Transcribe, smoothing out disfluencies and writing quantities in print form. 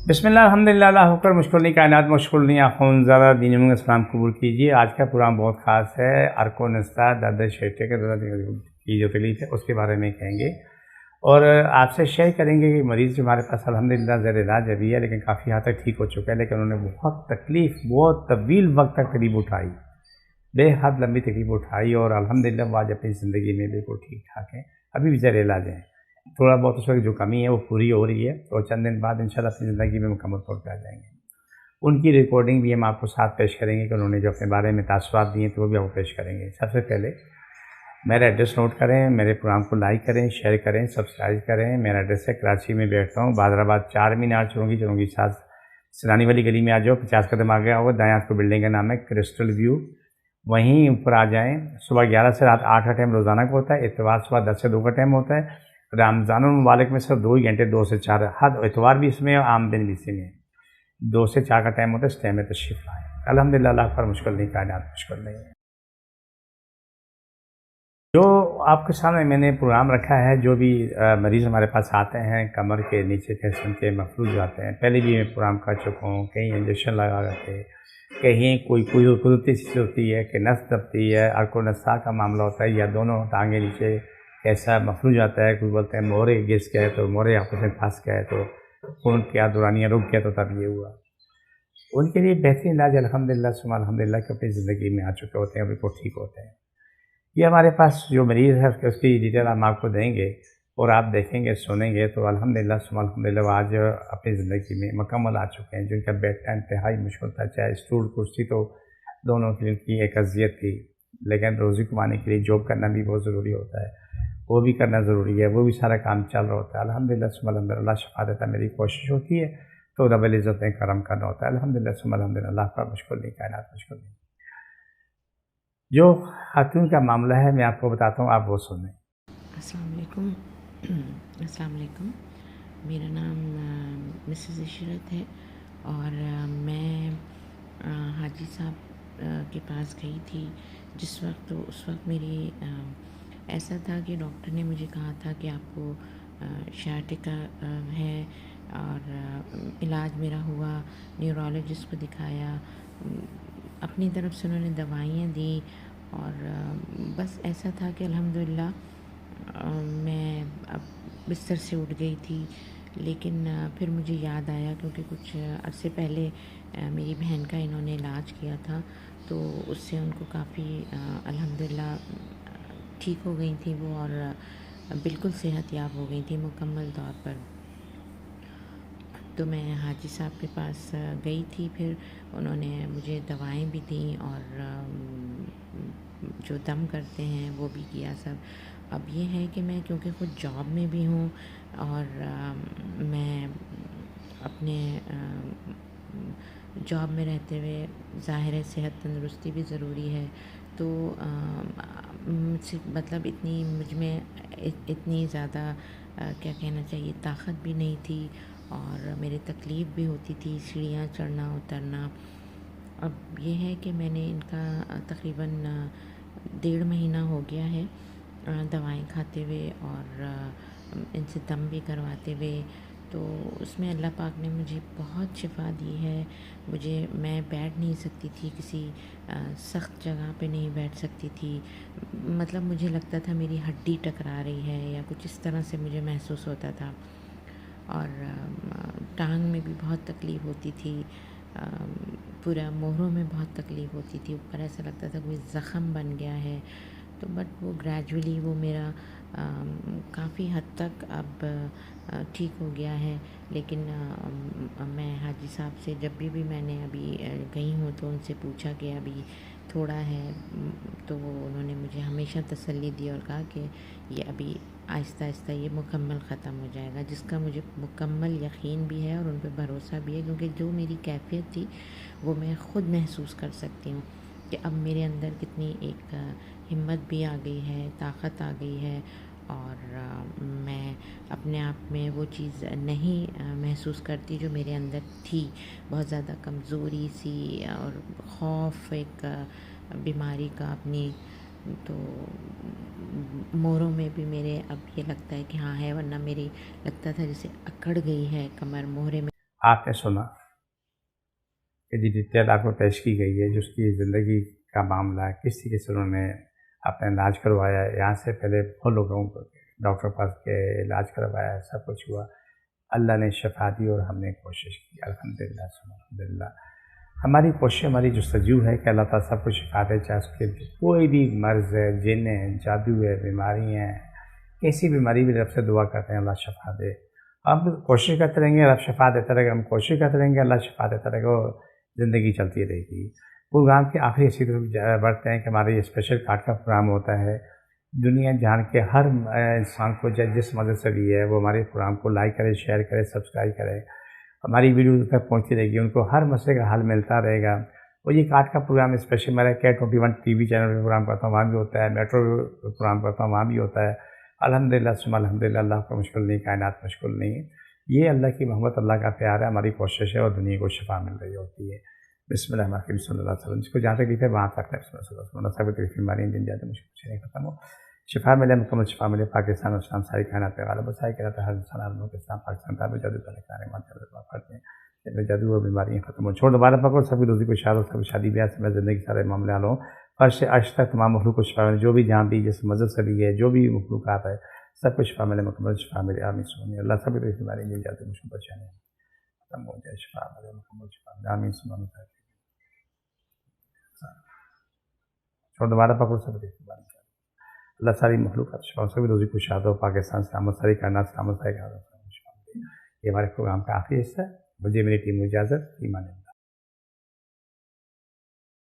بسم اللہ الحمدللہ اللہ اکبر مشکل نہیں کائنات مشکل نہیں آخون زیادہ دین میں اسلام قبول کیجیے۔ آج کا پروگرام بہت خاص ہے۔ ارکو نستا درد شیٹے کے درد کی جو تکلیف ہے اس کے بارے میں کہیں گے اور آپ سے شیئر کریں گے کہ مریض جو ہمارے پاس الحمدللہ زیر علاج ابھی ہے، لیکن کافی حد تک ٹھیک ہو چکا ہے، لیکن انہوں نے بہت تکلیف، بہت طویل وقت تک تکلیف اٹھائی، بے حد لمبی تکلیف اٹھائی، اور الحمدللہ وہ آج اپنی زندگی میں بالکل ٹھیک ٹھاک ہیں، ابھی بھی زیر علاج ہیں۔ تھوڑا بہت اس وقت جو کمی ہے وہ پوری ہو رہی ہے، اور چند دن بعد انشاءاللہ اپنی زندگی میں مکمل طور پہ آ جائیں گے۔ ان کی ریکارڈنگ بھی ہم آپ کو ساتھ پیش کریں گے کہ انہوں نے جو اپنے بارے میں تاثرات دیے تو وہ بھی آپ کو پیش کریں گے۔ سب سے پہلے میرا ایڈریس نوٹ کریں، میرے پروگرام کو لائک کریں، شیئر کریں، سبسکرائب کریں۔ میرا ایڈریس ہے کراچی میں بیٹھتا ہوں، بادر آباد 4 مینار چرونگی ساتھ سیلانی والی گلی میں آ جاؤ، 50 قدم آگے ہوگا، دائیں ہاتھ کو بلڈنگ کا نام ہے کرسٹل ویو، وہیں اوپر آ جائیں۔ صبح 11 سے رات 8 کا ٹائم روزانہ کا ہوتا ہے، اتوار صبح 10 سے 2 کا ٹائم ہوتا ہے۔ رمضان المبارک میں صرف 2 ہی گھنٹے 2 سے 4، حد اتوار بھی اس میں اور عام دن بھی اسی میں 2 سے 4 کا ٹائم ہوتا ہے، اس ٹائم میں تشریف لائیں۔ الحمدللہ اللہ پر مشکل نہیں، کائنات مشکل نہیں ہے۔ جو آپ کے سامنے میں نے پروگرام رکھا ہے، جو بھی مریض ہمارے پاس آتے ہیں کمر کے نیچے قسم کے مفلوج آتے ہیں، پہلے بھی میں پروگرام کر چکا ہوں، کہیں انجیکشن لگا کے، کہیں کوئی قدرتی چیز ہوتی ہے کہ نس دبتی ہے، ارکو نسا کا معاملہ ہوتا ہے، یا دونوں ٹانگیں نیچے ایسا مفلوج آتا ہے، کوئی بولتے ہیں مورے گس گئے تو مورے آپس میں پھنس گئے تو خون کیا دورانیہ رک گیا تو تب یہ ہوا۔ ان کے لیے بہترین علاج الحمدللہ ثم الحمدللہ کہ اپنی زندگی میں آ چکے ہوتے ہیں، ابھی کو ٹھیک ہوتے ہیں۔ یہ ہمارے پاس جو مریض ہے اس کی ڈیٹیل ہم آپ کو دیں گے اور آپ دیکھیں گے، سنیں گے تو الحمدللہ ثم الحمدللہ وہ آج اپنی زندگی میں مکمل آ چکے ہیں۔ جن کا بیٹھنا انتہائی مشکل تھا، چاہے اسٹول کرسی تو دونوں کی ایک اذیت تھی، لیکن روزی کمانے کے لیے جاب کرنا بھی بہت ضروری ہوتا ہے، وہ بھی کرنا ضروری ہے، وہ بھی سارا کام چل رہا ہوتا ہے۔ الحمدللہ ثم الحمدللہ اللہ شفا دیتا ہے، میری کوشش ہوتی ہے تو رب العزت نے کرم کرنا ہوتا ہے۔ الحمدللہ ثم الحمدللہ اللہ کا مشکل نہیں، کائنات مشکل نہیں۔ جو خاتون کا معاملہ ہے میں آپ کو بتاتا ہوں، آپ وہ سنیں۔ السلام علیکم۔ السلام علیکم، میرا نام مسز عشرت ہے اور میں حاجی صاحب کے پاس گئی تھی جس وقت، تو اس وقت میری ایسا تھا کہ ڈاکٹر نے مجھے کہا تھا کہ آپ کو شیاٹکا ہے، اور علاج میرا ہوا، نیورولوجسٹ کو دکھایا، اپنی طرف سے انہوں نے دوائیاں دی، اور بس ایسا تھا کہ الحمدللہ میں اب بستر سے اٹھ گئی تھی، لیکن پھر مجھے یاد آیا کیونکہ کچھ عرصے پہلے میری بہن کا انہوں نے علاج کیا تھا، تو اس سے ان کو کافی الحمدللہ ٹھیک ہو گئی تھیں وہ، اور بالکل صحت یاب ہو گئی تھیں مکمل طور پر۔ تو میں حاجی صاحب کے پاس گئی تھی، پھر انہوں نے مجھے دوائیں بھی دیں اور جو دم کرتے ہیں وہ بھی کیا سب۔ اب یہ ہے کہ میں کیونکہ خود جاب میں بھی ہوں اور میں اپنے جاب میں رہتے ہوئے ظاہر ہے صحت تندرستی بھی ضروری ہے، تو مطلب اتنی مجھ میں اتنی زیادہ کیا کہنا چاہیے طاقت بھی نہیں تھی، اور میرے تکلیف بھی ہوتی تھی سیڑھیاں چڑھنا اترنا۔ اب یہ ہے کہ میں نے ان کا تقریباً 1.5 مہینہ ہو گیا ہے دوائیں کھاتے ہوئے اور ان سے دم بھی کرواتے ہوئے، تو اس میں اللہ پاک نے مجھے بہت شفا دی ہے۔ میں بیٹھ نہیں سکتی تھی، کسی سخت جگہ پہ نہیں بیٹھ سکتی تھی، مطلب مجھے لگتا تھا میری ہڈی ٹکرا رہی ہے یا کچھ اس طرح سے مجھے محسوس ہوتا تھا، اور ٹانگ میں بھی بہت تکلیف ہوتی تھی، پورا موہروں میں بہت تکلیف ہوتی تھی، اوپر ایسا لگتا تھا کوئی زخم بن گیا ہے، تو بٹ وہ گریجولی وہ میرا کافی حد تک اب ٹھیک ہو گیا ہے۔ لیکن میں حاجی صاحب سے جب بھی میں نے ابھی گئی ہوں تو ان سے پوچھا کہ ابھی تھوڑا ہے، تو انہوں نے مجھے ہمیشہ تسلی دی اور کہا کہ یہ ابھی آہستہ آہستہ یہ مکمل ختم ہو جائے گا، جس کا مجھے مکمل یقین بھی ہے اور ان پہ بھروسہ بھی ہے، کیونکہ جو میری کیفیت تھی وہ میں خود محسوس کر سکتی ہوں کہ اب میرے اندر کتنی ایک ہمت بھی آ گئی ہے، طاقت آ گئی ہے، اور میں اپنے آپ میں وہ چیز نہیں محسوس کرتی جو میرے اندر تھی، بہت زیادہ کمزوری سی اور خوف ایک بیماری کا اپنی، تو موڑوں میں بھی میرے اب یہ لگتا ہے کہ ہاں ہے، ورنہ میری لگتا تھا جیسے اکڑ گئی ہے کمر موہرے میں۔ آپ نے سنا کہ جی ڈیٹیل آپ کو پیش کی گئی ہے جو اس کی زندگی کا معاملہ ہے، کس طریقے سے انہوں نے اپنا علاج کروایا، یہاں سے پہلے بہت لوگوں کو ڈاکٹر پاس کے علاج کروایا، سب کچھ ہوا، اللہ نے شفا دی اور ہم نے کوشش کی، الحمدللہ ثم الحمدللہ۔ ہماری کوشش، ہماری جستجو ہے کہ اللہ تعالیٰ سب کو شفا دے، چاہے اس کے کوئی بھی مرض ہے، جن ہے، جادو ہے، بیماری ہیں، کیسی بیماری بھی رب سے دعا کرتے ہیں اللہ شفا دے۔ ہم کوشش کرتے رہیں گے، رب شفا دیتا رہے گا، ہم کوشش کرتے رہیں گے، اللہ شفا دیتا رہے گا اور زندگی چلتی رہے گی۔ پروگرام کے آخری اسی طرف بڑھتے ہیں کہ ہمارا یہ اسپیشل کارڈ کا پروگرام ہوتا ہے، دنیا جہان کے ہر انسان کو جس مدد سے بھی ہے وہ ہمارے پروگرام کو لائک کرے، شیئر کرے، سبسکرائب کرے، ہماری ویڈیو تک پہنچتی رہے گی، ان کو ہر مسئلے کا حل ملتا رہے گا۔ اور یہ کارڈ کا پروگرام اسپیشل میرا K21 ٹی وی چینل پہ پروگرام کرتا ہوں، وہاں بھی ہوتا ہے، میٹرو پروگرام کرتا ہوں، وہاں بھی ہوتا ہے۔ الحمدللہ ثم الحمدللہ، اللہ کا مشکل نہیں، کائنات مشکل نہیں۔ یہ اللہ کی محبت، اللہ کا پیار ہے، ہماری کوشش ہے اور دنیا کو شفا مل رہی ہوتی ہے۔ بسم اللہ الرحمن الرحیم، صلی اللہ علیہ وسلم۔ جس کو جہاں تکلیف ہے وہاں تک ہے، بسم اللہ صلی اللہ علیہ وسلم۔ اللہ سب تکلیف بیماری دن جاتے مشکل کچھ نہیں ختم ہو، شفا ملے، مکمل شفا ملے، پاکستان اور اسلام ساری کائنات پہ غالب بسائی کے رہتا ہے، ہر انسان عالم کے اسلام پاکستان کا جادو کا نکارے ماتے پڑھتے ہیں، جادو اور بیماریاں ختم ہو، چھوڑ دوبارہ پکڑ، سبھی روزی کو شاد ہو، سبھی شادی بیاہ سے میں زندگی سارے معاملے حال ہوں، فرش سے عرش تک تمام مخلوق کو شفا ملے، جو بھی جہاں بھی جس مذہب سے بھی ہے، جو بھی مخلوقات ہے، سب کو شفا ملے، مکمل شفا ملے، آمین سنی اللہ سبھی تکلیف بیماری دن جاتے مشکل پریشانی ختم ہو جائے، شفا ملے، مکمل شفا ملے، آمین سنی اور دوبارہ پکڑ سب دیکھ اللہ ساری مخلوقات شفا سبھی روزی کو شاد ہو، پاکستان سلامت، ساری کائنات سلامت، ساری کائنات۔ یہ ہمارے پروگرام کا آخری حصہ ہے، مجھے میری ٹیم کو اجازت، ایمان ہے۔